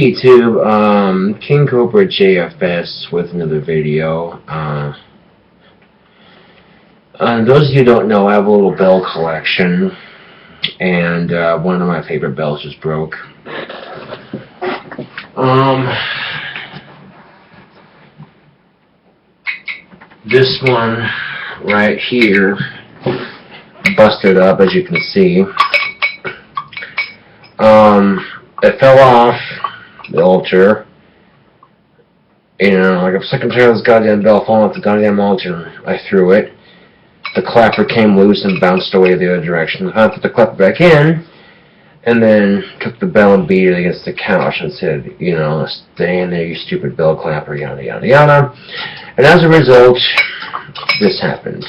YouTube, KingCobraJFS with another video. Those of you who don't know, I have a little bell collection, and one of my favorite bells just broke. This one right here busted up, as you can see. It fell off the altar. You know, like I'm sick and tired of this goddamn bell falling off the goddamn altar. I threw it. The clapper came loose and bounced away the other direction. I put the clapper back in, and then took the bell and beat it against the couch and said, you know, stay in there, you stupid bell clapper, yada yada yada. And as a result, this happened.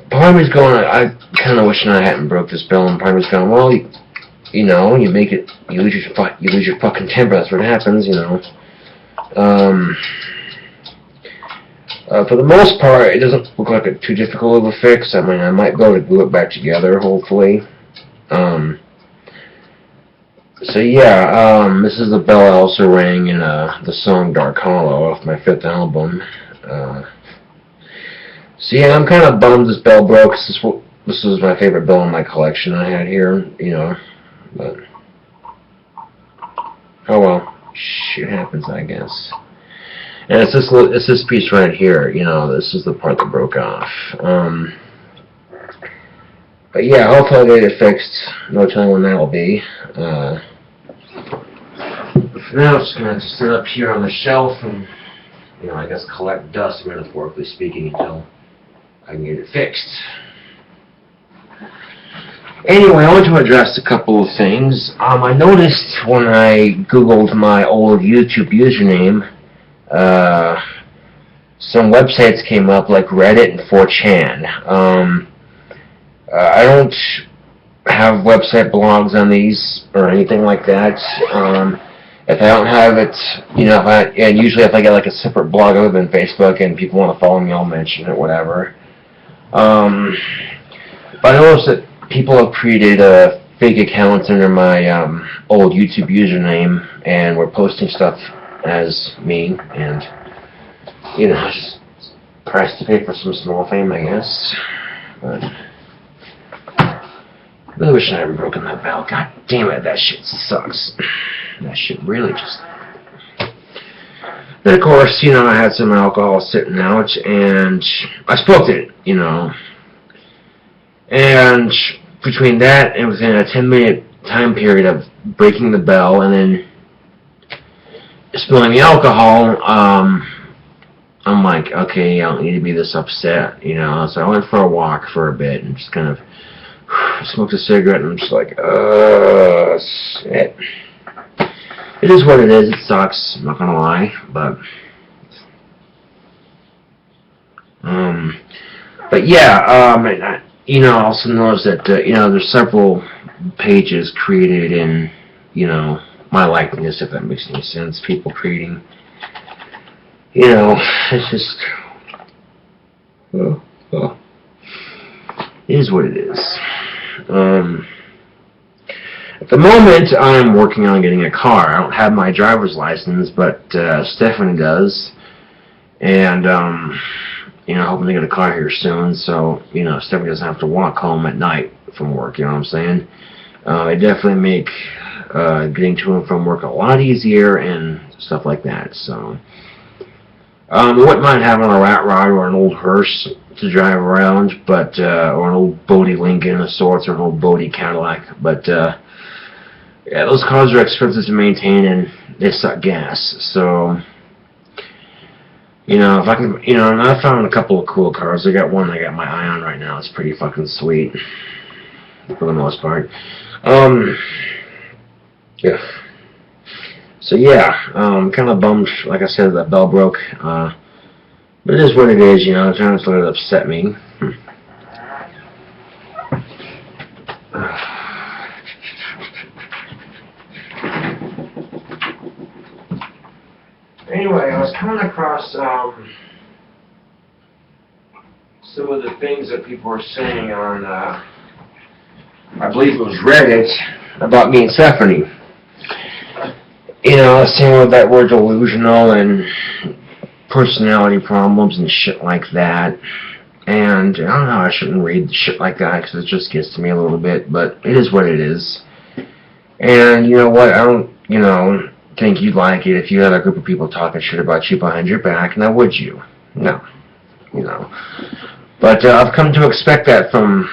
Part of me's going, I kind of wishing I hadn't broke this bell, and part of me's going, well, you know, you make it, you lose your fucking temper. That's what happens, you know. For the most part, it doesn't look like it's too difficult of a fix. I mean, I might be able to glue it back together, hopefully. So yeah, this is the bell I also rang in the song Dark Hollow off my 5th album. So yeah, I'm kind of bummed this bell broke. This was my favorite bell in my collection I had here, you know. But oh well, shit happens, I guess. And it's this piece right here, you know. This is the part that broke off. But yeah, hopefully I get it fixed. No telling when that will be. For now, I'm just gonna have to sit up here on the shelf and, you know, I guess collect dust, metaphorically speaking, until I can get it fixed. Anyway, I want to address a couple of things. I noticed when I Googled my old YouTube username, some websites came up like Reddit and 4chan. I don't have website blogs on these or anything like that. If I don't have it, you know, and usually if I get like a separate blog other than Facebook and people want to follow me, I'll mention it, whatever. But I noticed that people have created fake accounts under my old YouTube username and were posting stuff as me, and, you know, just price to pay for some small fame, I guess. But I really wish I hadn't broken that bell. God damn it, that shit sucks. That shit really just... Then, of course, you know, I had some alcohol sitting out, and I smoked it, you know. And between that and within a 10-minute time period of breaking the bell and then spilling the alcohol, I'm like, okay, I don't need to be this upset, you know. So I went for a walk for a bit and just kind of smoked a cigarette, and I'm just like, shit. It is what it is. It sucks. I'm not gonna lie, but yeah, you know, I also noticed that you know, there's several pages created in, you know, my likeness, if that makes any sense. People creating, you know, it's just, it is what it is. At the moment, I'm working on getting a car. I don't have my driver's license, but Stephanie does, and you know, hoping to get a car here soon, so, you know, Stephanie doesn't have to walk home at night from work, you know what I'm saying? It definitely make getting to and from work a lot easier and stuff like that, so. I wouldn't mind having a rat rod or an old hearse to drive around, but, or an old Bodie Lincoln of sorts, or an old Bodie Cadillac, but, yeah, those cars are expensive to maintain and they suck gas, so, you know, if I can, you know, and I found a couple of cool cars. I got one I got my eye on right now. It's pretty fucking sweet, for the most part. Yeah. So yeah, kind of bummed, like I said, that bell broke. But it is what it is, you know. Trying to let it upset me. Anyway, I was coming across some of the things that people were saying on, I believe it was Reddit, about me and Stephanie. same with that word delusional and personality problems and shit like that. And I don't know, I shouldn't read shit like that because it just gets to me a little bit, but it is what it is. And you know what, I don't, think you'd like it if you had a group of people talking shit about you behind your back. Now would you? No. But I've come to expect that from,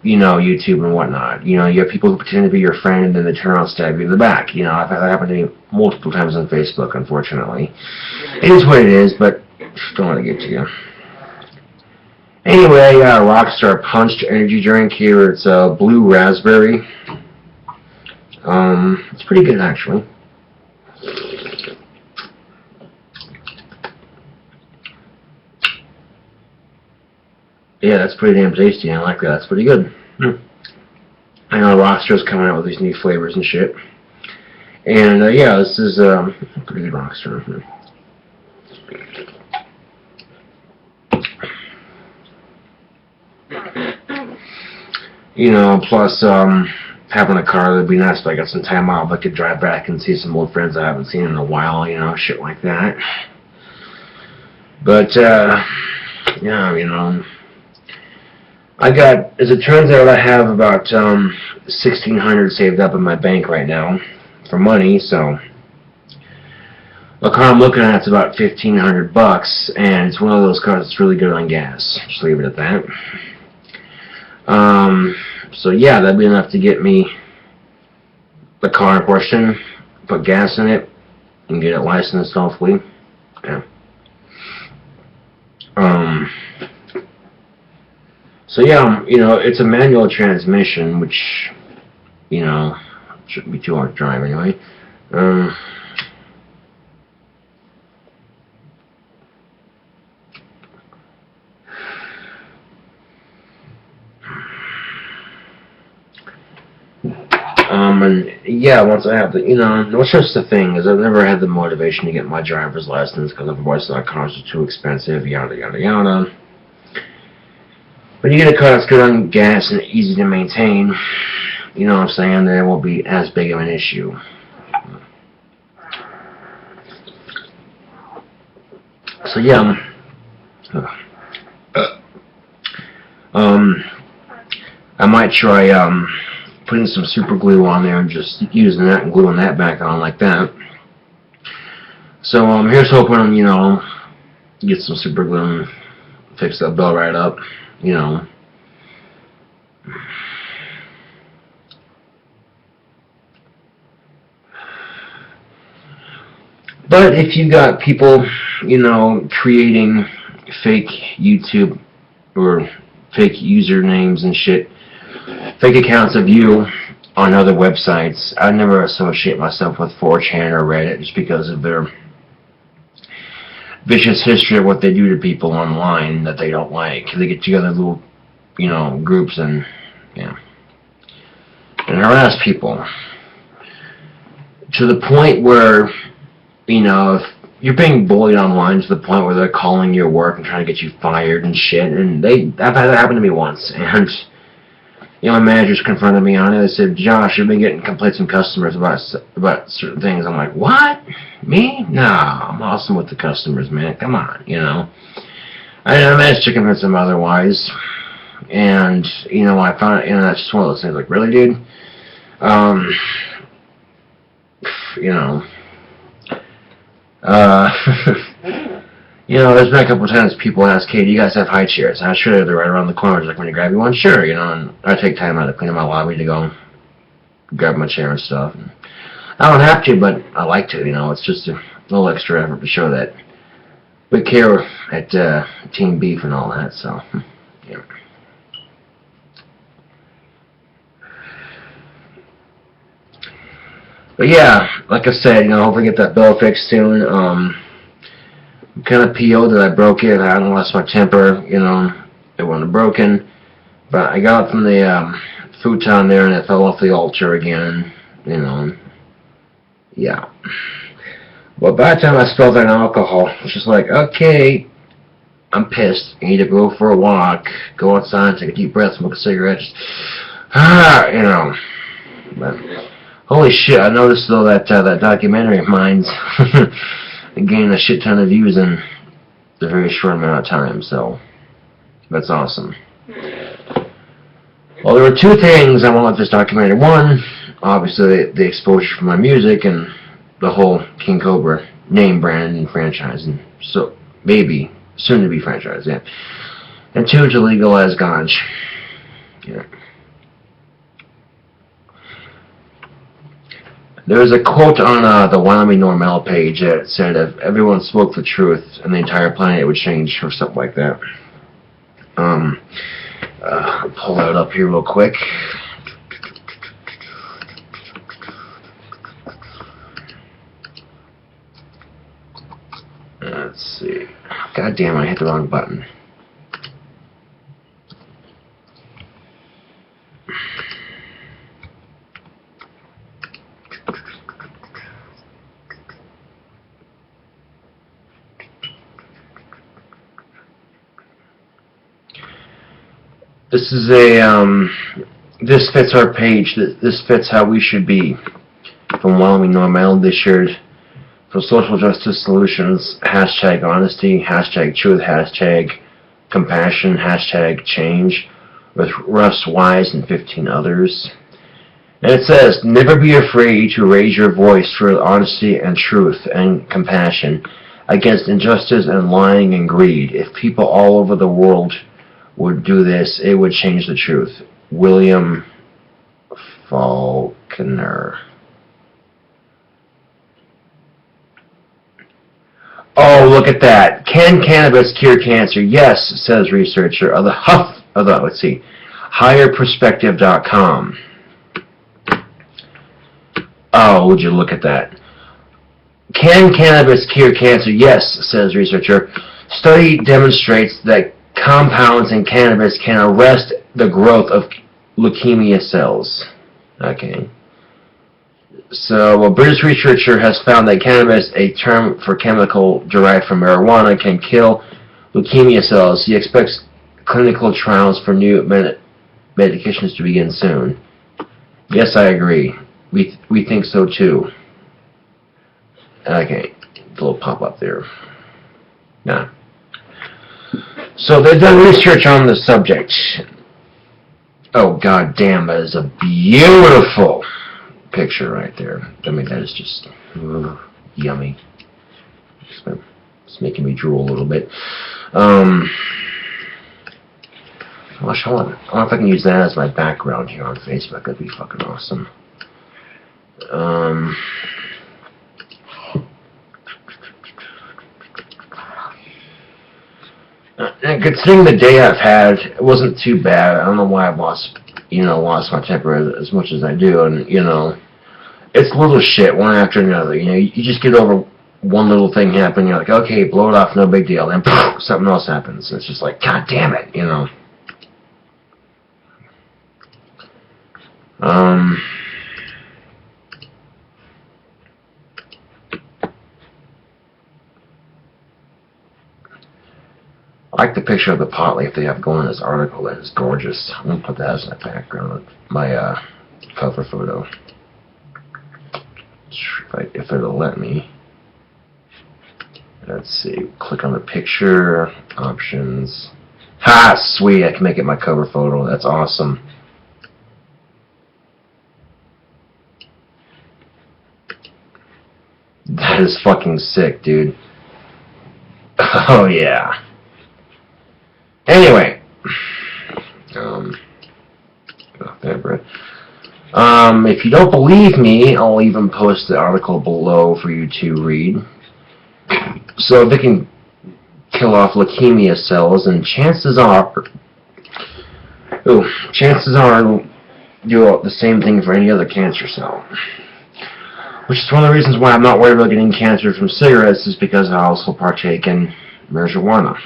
YouTube and whatnot. You have people who pretend to be your friend and then they turn around and stab you in the back. I've had that happen to me multiple times on Facebook, unfortunately. It is what it is, but don't want to get to you. Anyway, Rockstar Punched energy drink here. It's blue raspberry. It's pretty good, actually. Yeah, that's pretty damn tasty. I like that. That's pretty good. I know Rockstar's coming out with these new flavors and shit. And, yeah, this is a pretty good Rockstar. Plus, having a car, that'd be nice if I got some time off. I could drive back and see some old friends I haven't seen in a while, shit like that. But, yeah, as it turns out, I have about $1,600 saved up in my bank right now for money, so the car I'm looking at is about $1,500, and it's one of those cars that's really good on gas. Just leave it at that. So yeah, that'd be enough to get me the car in question, put gas in it, and get it licensed, hopefully. Yeah. So yeah, it's a manual transmission, which, shouldn't be too hard to drive anyway. And yeah, once I have what's just the thing is I've never had the motivation to get my driver's license because I've always thought cars are too expensive, yada, yada, yada. But you get a car that's good on gas and easy to maintain, you know what I'm saying, then it won't be as big of an issue. So yeah, I might try, putting some super glue on there and just using that and gluing that back on like that. So here's hoping, get some super glue and fix that bell right up, But if you got people, creating fake YouTube or fake usernames and shit, fake accounts of you on other websites, I never associate myself with 4chan or Reddit just because of their vicious history of what they do to people online that they don't like. They get together little, groups and, and harass people to the point where, if you're being bullied online to the point where they're calling your work and trying to get you fired and shit, and I've had that happen to me once, and my managers confronted me on it. They said, "Josh, you've been getting complaints from customers about certain things." I'm like, "What? Me? No, I'm awesome with the customers, man. Come on, I managed to convince them otherwise, and I found it, that's just one of those things. Like, really, dude? There's been a couple of times people ask, "Hey, do you guys have high chairs?" And I'm sure they're right around the corner. Like, when you grab you one, sure, and I take time out to clean up my lobby to go grab my chair and stuff. And I don't have to, but I like to, it's just a little extra effort to show that we care at Team Beef and all that, so, yeah. But yeah, like I said, hopefully get that bell fixed soon. I'm kind of PO'd that I broke it. I hadn't lost my temper, it wasn't broken. But I got it from the futon there and it fell off the altar again, yeah. But by the time I spilled that alcohol, it's just like, okay, I'm pissed. I need to go for a walk, go outside, take a deep breath, smoke a cigarette. But Holy shit, I noticed though that that documentary of mine's gained a shit ton of views in a very short amount of time, so that's awesome. Well, there were two things I want to let this documentary. One, obviously the exposure for my music and the whole King Cobra name, brand, and franchise, and so maybe soon to be franchise, yeah. And two, to legalize ganj. Yeah. There was a quote on the Wyoming Normal page that said if everyone spoke the truth and the entire planet would change, or something like that. I'll pull that up here real quick. Let's see. God damn, I hit the wrong button. This is this fits our page. This fits how we should be. From Wyoming Normal, they shared for social justice solutions, hashtag honesty, hashtag truth, hashtag compassion, hashtag change, with Russ Wise and 15 others. And it says, never be afraid to raise your voice for honesty and truth and compassion against injustice and lying and greed. If people all over the world would do this, it would change the truth. William Faulkner. Oh, look at that. Can cannabis cure cancer? Yes, says researcher of the let's see, higherperspective.com. Oh, would you look at that. Can cannabis cure cancer? Yes, says researcher. Study demonstrates that compounds in cannabis can arrest the growth of leukemia cells. Okay. So, a British researcher has found that cannabis, a term for chemical derived from marijuana, can kill leukemia cells. He expects clinical trials for new medications to begin soon. Yes, I agree. We think so too. Okay, a little pop up there. Yeah. So they've done research on the subject. Oh, god damn, that is a beautiful picture right there. I mean, that is just yummy. It's making me drool a little bit. I don't know if I can use that as my background here on Facebook. That'd be fucking awesome. And considering the day I've had, it wasn't too bad. I don't know why I've lost my temper as much as I do, and it's little shit one after another. You just get over one little thing happening, you're like, okay, blow it off, no big deal. Then something else happens. It's just like, god damn it, I like the picture of the pot leaf they have going in this article. That is gorgeous. I'm going to put that as my background, my cover photo. If it'll let me. Let's see. Click on the picture. Options. Ha! Sweet. I can make it my cover photo. That's awesome. That is fucking sick, dude. Oh, yeah. Anyway, if you don't believe me, I'll even post the article below for you to read. So they can kill off leukemia cells, and chances are it'll do the same thing for any other cancer cell. Which is one of the reasons why I'm not worried about getting cancer from cigarettes, is because I also partake in marijuana.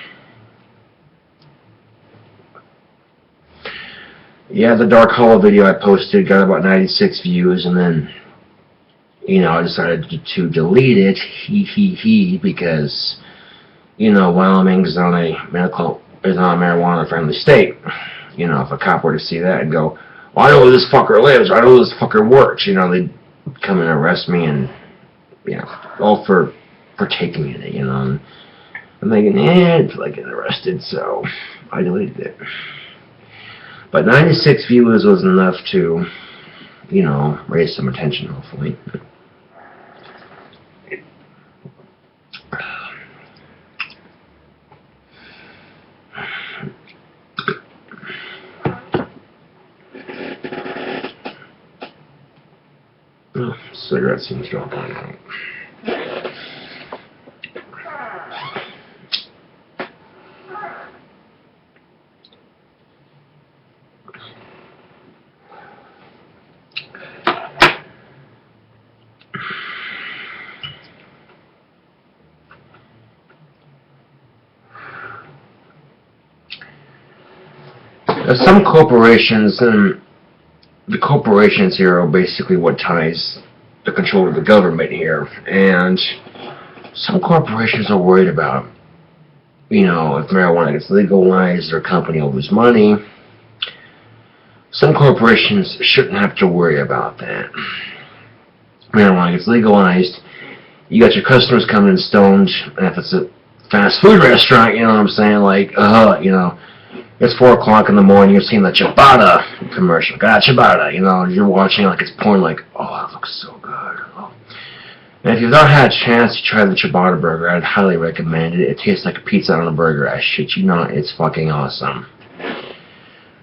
Yeah, the Dark Hollow video I posted got about 96 views, and then, I decided to delete it, because, Wyoming is not a marijuana-friendly state. If a cop were to see that and go, well, I know where this fucker lives, or I know where this fucker works, come and arrest me and, all for taking in it, And I'm thinking, it's like getting arrested, so I deleted it. But 96 views was enough to, raise some attention, hopefully. Oh, cigarette seems to have gone out. Some corporations, and the corporations here are basically what ties the control of the government here, and some corporations are worried about, if marijuana gets legalized, their company will lose money. Some corporations shouldn't have to worry about that. Marijuana gets legalized, you got your customers coming in stoned, and if it's a fast food restaurant, you know what I'm saying, like, it's 4 o'clock in the morning, you're seeing the ciabatta commercial. Got ciabatta, you're watching like it's porn, like, oh, that looks so good. Oh. And if you've not had a chance to try the ciabatta burger, I'd highly recommend it. It tastes like a pizza on a burger. I shit you not, it's fucking awesome.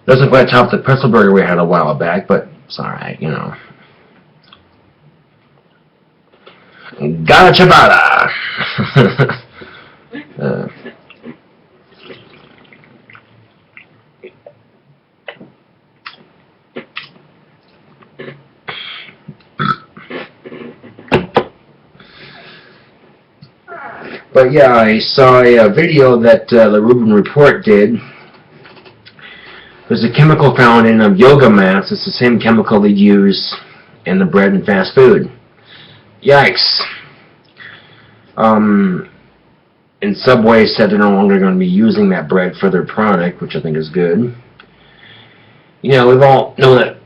Doesn't quite top the pretzel burger we had a while back, but it's alright, Got a ciabatta! But yeah, I saw a video that the Rubin Report did. There's a chemical found in yoga mats. It's the same chemical they use in the bread and fast food. Yikes. And Subway said they're no longer going to be using that bread for their product, which I think is good. We've all known that,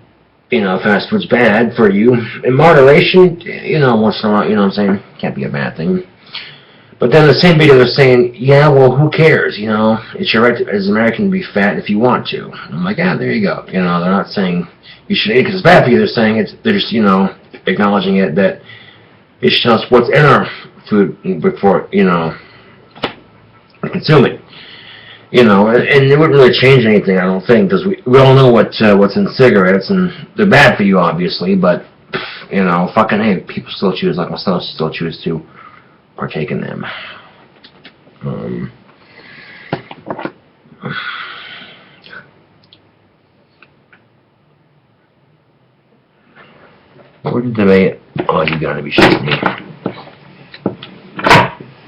fast food's bad for you. In moderation, once in a while, what I'm saying? Can't be a bad thing. But then the same video they're saying, yeah, well, who cares, It's your right as an American to be fat if you want to. And I'm like, there you go. They're not saying you should eat it because it's bad for you. They're saying they're just, acknowledging it that it should tell us what's in our food before, consume it. And it wouldn't really change anything, I don't think, because we all know what's in cigarettes, and they're bad for you, obviously, but, fucking hey, people still choose, like myself, still choose to partake in them. Where did the mail? Oh, you gotta be shitting me.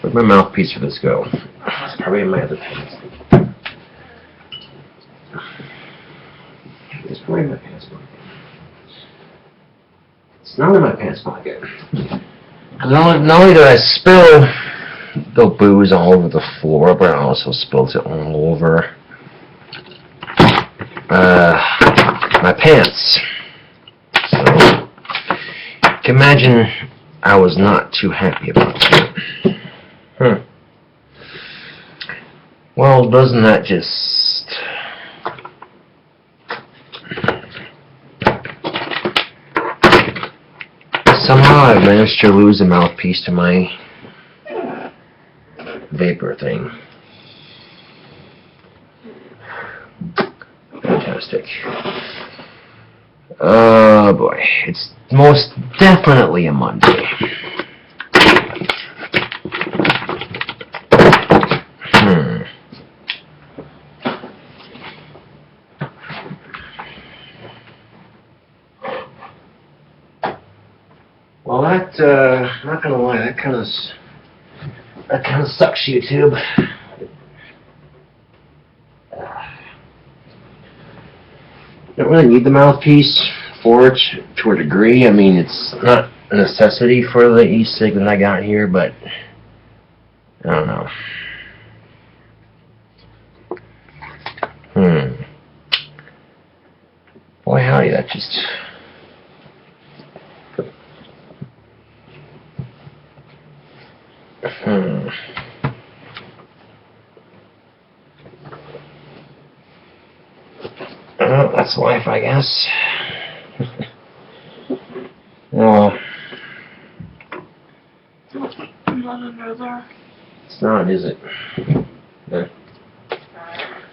Where'd my mouthpiece for this go? It's probably in my other pants. It's probably in my pants pocket. It's not in my pants pocket. Not only did I spill the booze all over the floor, but I also spilled it all over my pants. So, you can imagine I was not too happy about it. Well, doesn't that just... Somehow I've managed to lose a mouthpiece to my vapor thing. Fantastic. Oh boy, it's most definitely a Monday. Well, I'm not gonna lie, that kind of sucks, YouTube. Don't really need the mouthpiece for it to a degree. I mean, it's not a necessity for the e-cig that I got here, but I don't know. Boy, howdy, that just... Well, that's life, I guess. Well, Not under there. it's not, is it? Yeah.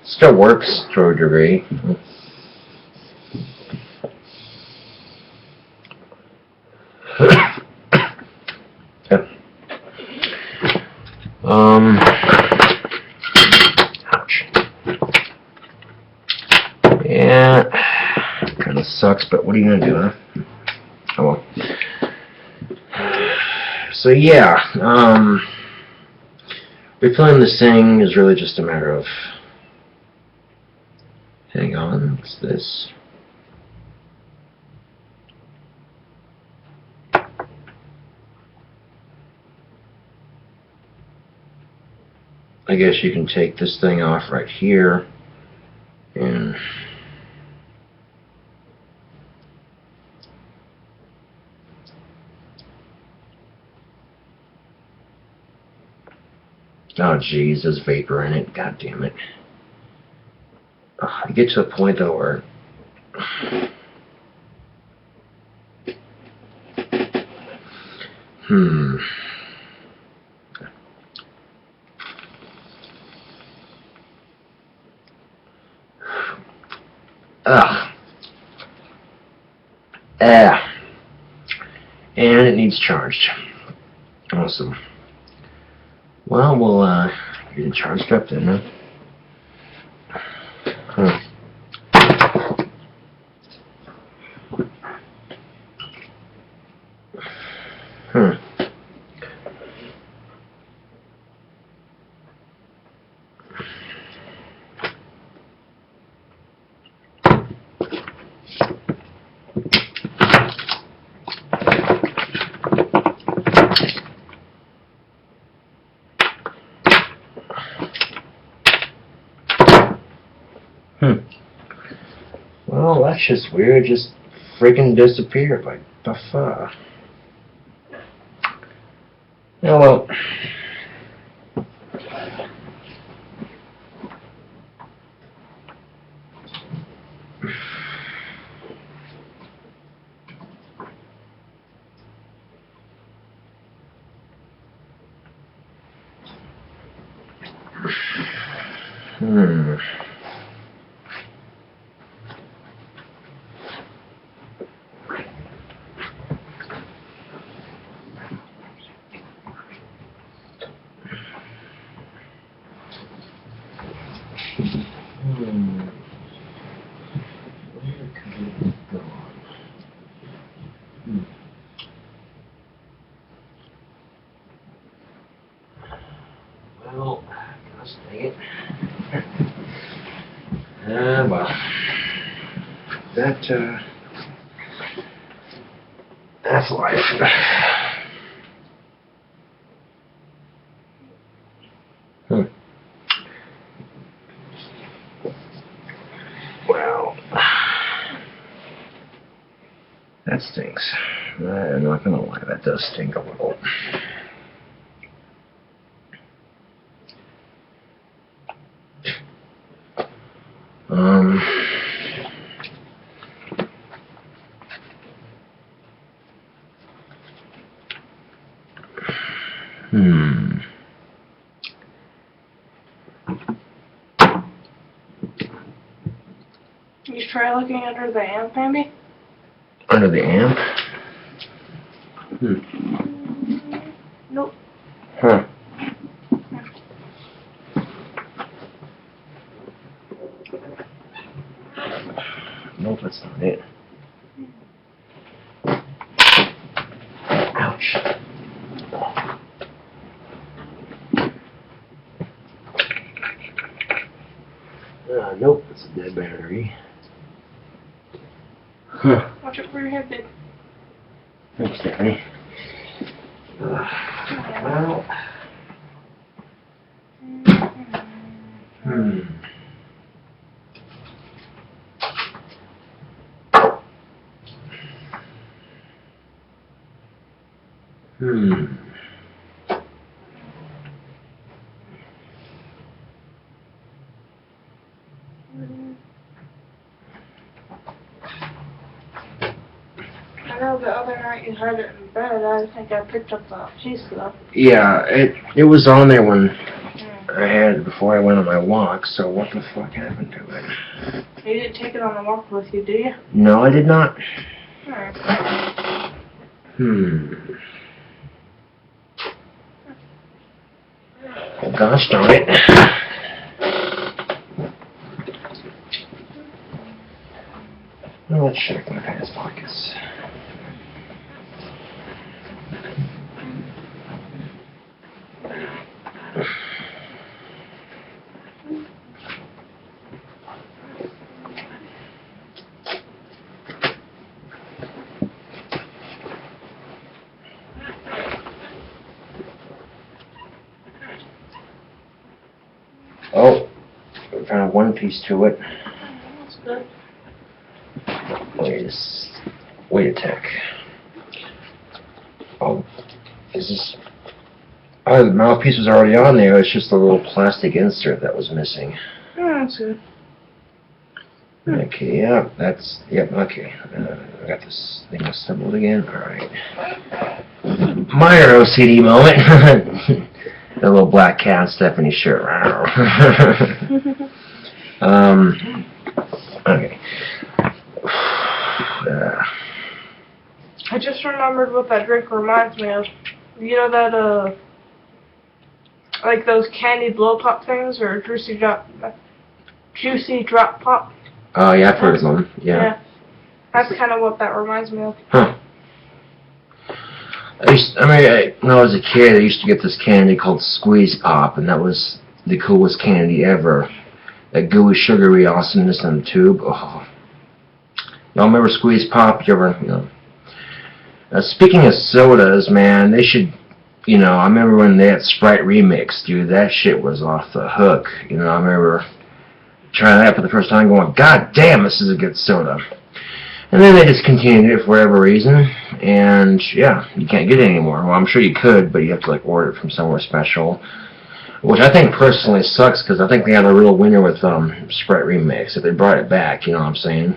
Still works to a degree. Yep. Ouch. Yeah, kind of sucks, but what are you gonna do, huh? Oh well. So yeah, refilling this thing is really just a matter of. Hang on, what's this? I guess you can take this thing off right here and oh geez, there's vapor in it. God damn it. I get to a point though where ugh. And it needs charged. Awesome. Well, we'll get it charged up then, huh? Well, that's just weird. Just freaking disappeared. Like, the fuck? Oh, well. Well, gosh dang it. Well. That's life. Well, that stinks. I'm not gonna lie, that does stink a little. You try looking under the amp, maybe? Under the amp? Nope. Huh. Nope, that's not it. Ouch. Nope, that's a dead battery. Huh. Watch it for your head, babe. Thanks, Danny. Well. had it in bed. I think I picked up that piece though. Yeah, it was on there when I had it before I went on my walk, so what the fuck happened to it? You didn't take it on the walk with you, did you? No, I did not. Alright. Well, gosh darn it. Well, let's check my pants pockets. Oh, we found one piece to it. That's good. Wait a tick. Oh, is this... Oh, the mouthpiece was already on there. It's just a little plastic insert that was missing. Oh, that's good. Okay, yeah, okay. I got this thing assembled again. Alright. Minor OCD moment. The little black cat Stephanie shirt. Okay. I just remembered what that drink reminds me of. You know that, like those candy blow pop things, or juicy drop pop? Oh, yeah, I've heard of them. Yeah. That's kind of what that reminds me of. Huh. When I was a kid, I used to get this candy called Squeeze Pop, and that was the coolest candy ever. That gooey, sugary awesomeness in the tube. Oh. Y'all remember Squeeze Pop? You ever, speaking of sodas, man, they should, I remember when they had Sprite Remix, dude, that shit was off the hook. I remember trying that for the first time going, God damn, this is a good soda. And then they discontinued it for whatever reason, and yeah, you can't get it anymore. Well, I'm sure you could, but you have to order it from somewhere special, which I think personally sucks, because I think they had a real winner with Sprite Remix. If they brought it back, you know what I'm saying?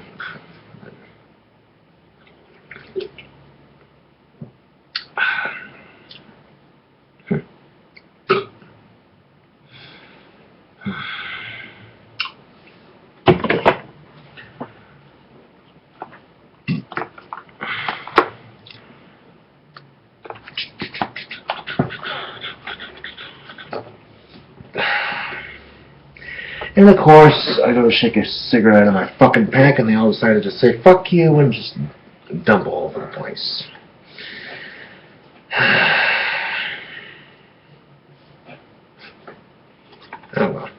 And of course, I go to shake a cigarette out of my fucking pack, and they all decided to say fuck you and just dump all over the place. Oh well.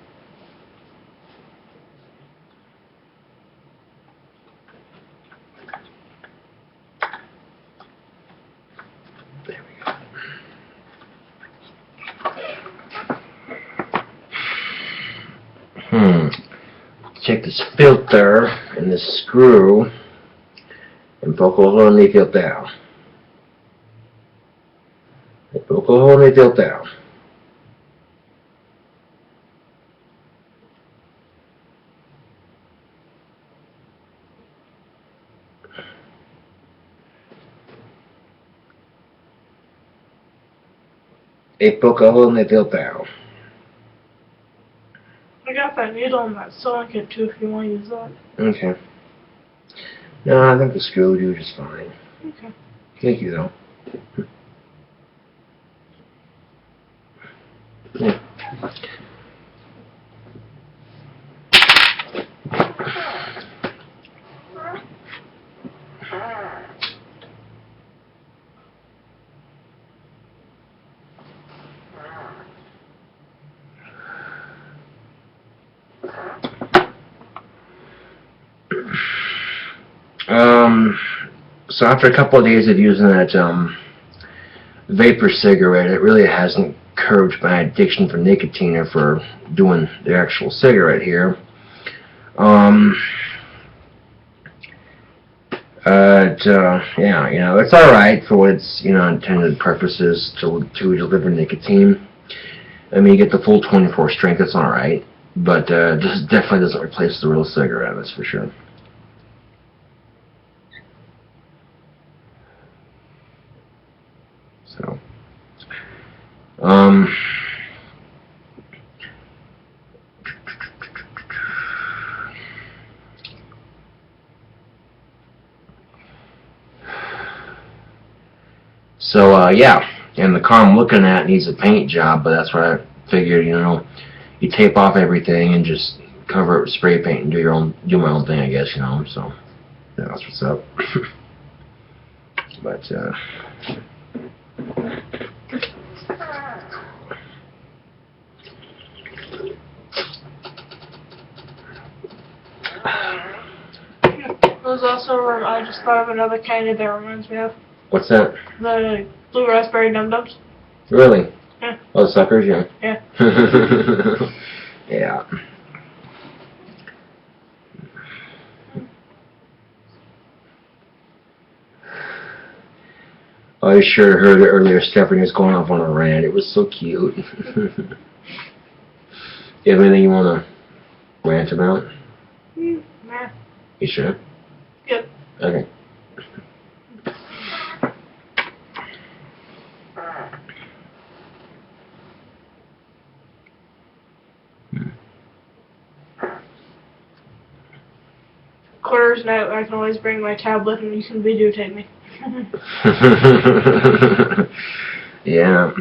There we go. Check this filter and this screw and poke a hole in the filter. Poke a hole in the filter. E poke a hole in the filter. I got that needle and that sewing kit too if you want to use that. Okay. No, I think the screw will do just fine. Okay. Thank you, though. Yeah. So after a couple of days of using that vapor cigarette, it really hasn't curbed my addiction for nicotine or for doing the actual cigarette here. Yeah, it's alright for what its, intended purposes to deliver nicotine. I mean, you get the full 24 strength, it's alright, but just definitely doesn't replace the real cigarette, that's for sure. So, yeah, and the car I'm looking at needs a paint job, but that's what I figured, you know, you tape off everything and just cover it with spray paint and do my own thing, I guess, you know, so, yeah, that's what's up. But, There's also, I just thought of another candy that reminds me of. what's that? The blue raspberry dum-dums. Really? Yeah. Oh, suckers, yeah. Yeah. Yeah. I sure heard it earlier. Stephanie was going off on a rant. It was so cute. You have anything you want to rant about? Nah. You sure? Yep. Okay. Quarters night, I can always bring my tablet and you can videotape me. Yeah.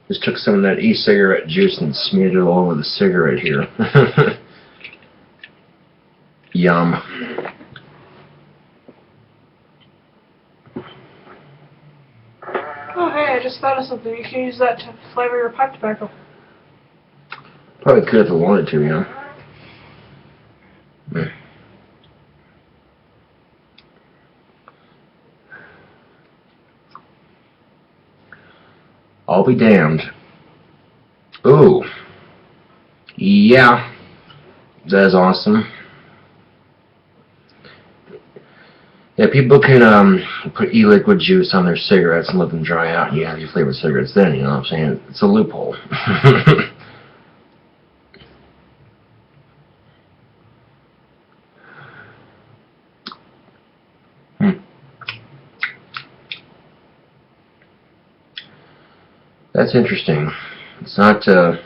Just took some of that e-cigarette juice and smeared it all over the cigarette here. Yum. Oh, hey, I just thought of something. You can use that to flavor your pipe tobacco. Probably could if I wanted to, you know. I'll be damned. Ooh. Yeah. That is awesome. Yeah, people can put e-liquid juice on their cigarettes and let them dry out, and you have your flavored cigarettes then, you know what I'm saying? It's a loophole. That's interesting. It's not, yeah.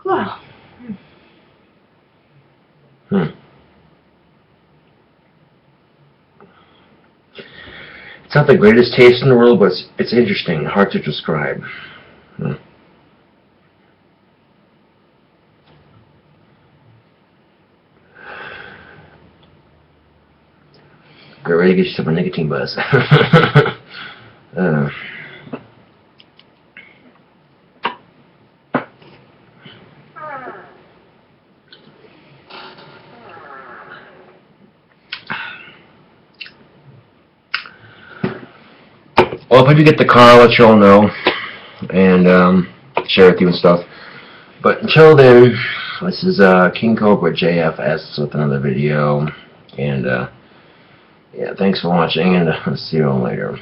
Wow. It's not the greatest taste in the world, but it's interesting, hard to describe. Get ready to get yourself a nicotine buzz. Well, if I do get the car, I'll let you all know and share with you and stuff. But until then, this is KingCobraJFS with another video. And yeah, thanks for watching, and see you all later.